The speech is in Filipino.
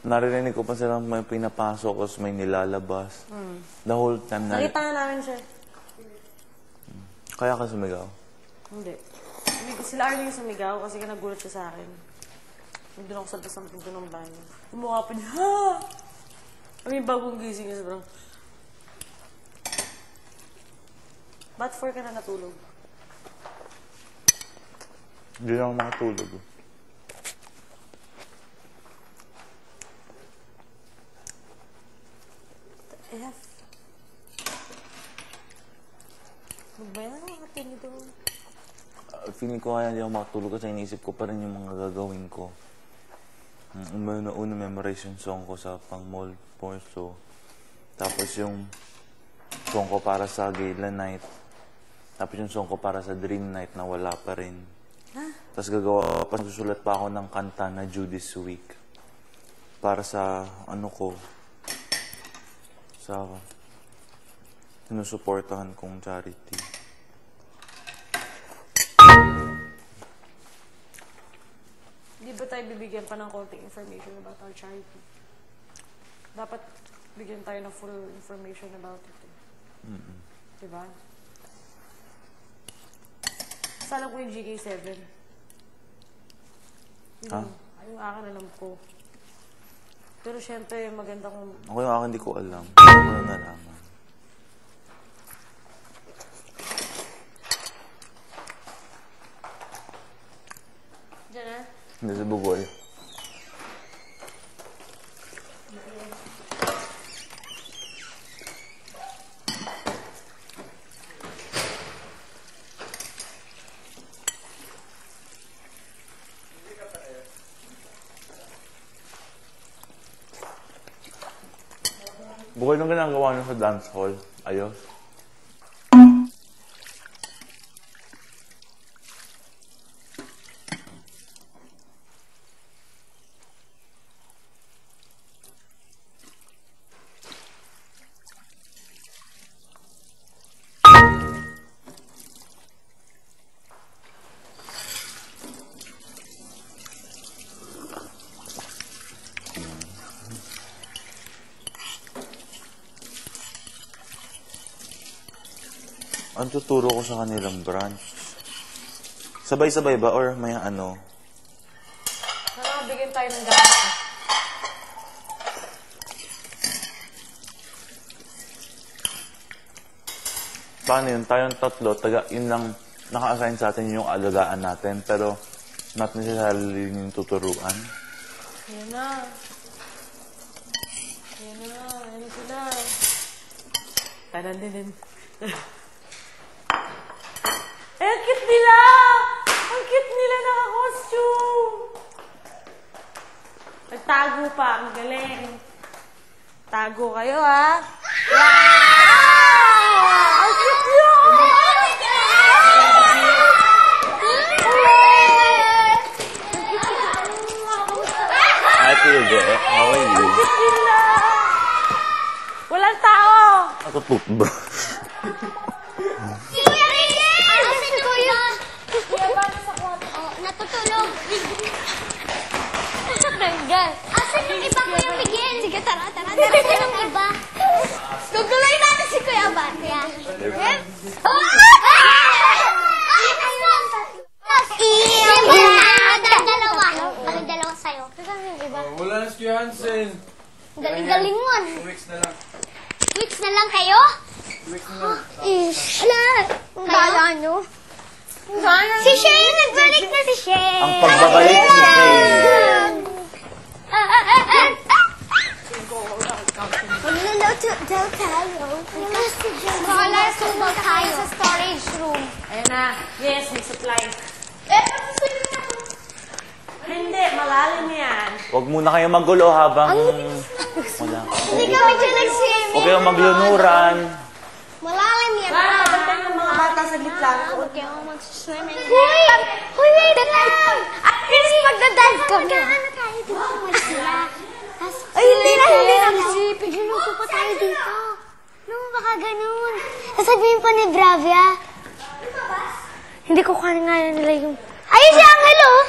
Naririnig ko pa silang may pinapasok tapos may nilalabas. The whole time na... Nakita na namin siya. Kaya ka sumigaw? Hindi. Sila Arlie yung sumigaw kasi nagulat siya sa akin. Nandun ako sa labas ng pinto ng banyo. Kumukha pa niya, ha! May bagong gising niya sobrang... Ba't 4 ka na natulog? Hindi na ako makatulog. F. Magbayan ako katingin doon. Feeling ko kaya hindi ako makatulog kasi iniisip ko pa rin yung mga gagawin ko. Una memorize yung song ko sa pang mall porso. Tapos yung song ko para sa Gala Night. Tapos yung song ko para sa Dream Night na wala pa rin. Tapos susulat pa ako ng kanta na Due This Week. Para sa ano ko, sa sinusuportahan kong charity. Di ba tayo bibigyan pa ng konting information about our charity? Dapat bigyan tayo ng full information about it. Diba? Sala ko yung GK7. Ha? Yung akin alam ko. Pero syempre, maganda kung... Ako yung akin, hindi ko alam. Hindi ko na nalaman. Diyan na? Hindi sa Bugol. Bukod ng ginagawa nyo sa dance hall, ayos. Ang tuturo ko sa kanilang branch. Sabay-sabay ba? Or may ano? Sana bigyan tayo ng gamit. Paano yun? Tayong tatlo, yun lang naka-assign sa atin yung alagaan natin. Pero not necessarily yung tuturuan. Ayan na. Ayan na. Ayan na sila. Tanan din. Eh, ang cute nila! Ang cute nila naka-costume! Nagtago pa. Ang galing. Tago kayo, ha? Wow! Ang cute nyo! Hi, Kuya. How are you? Ang cute nila! Walang tao! Ako toothbrush. Natutulog. Asan yung iba ko yung bigyan? Sige, tara. Asan yung iba? Tutuloy natin si Kuya Batya. Kaming dalawa sa'yo. Wala na si Hansen. Galing-galing mo. Weeks na lang. Weeks na lang kayo? Weeks na lang. Isla. Kala nyo? Si Shane! Nagbalik na si Shane! Ang pagbabalik ni Shane. Magluluto daw tayo. Wala sumo tayo sa storage room. Ayan na. Yes, may supply. Hindi, malalim yan. Huwag muna kayo magulo habang... Wala. Hindi kami dyan nag-swimming. Huwag kayong maglunuran. Malalim yan. Bantay ng mga bata sa gitlang. Huwag kayong mag-swimming. Huy, wait lang! At least magdadance kami. Ano tayo dito? Wala sila. Ay, hindi na. Pigyan ko pa tayo dito. No, baka ganun. Sasabihin pa ni Bravia. Hindi ko kaya nga nila yung... Ayun si Angel, oh!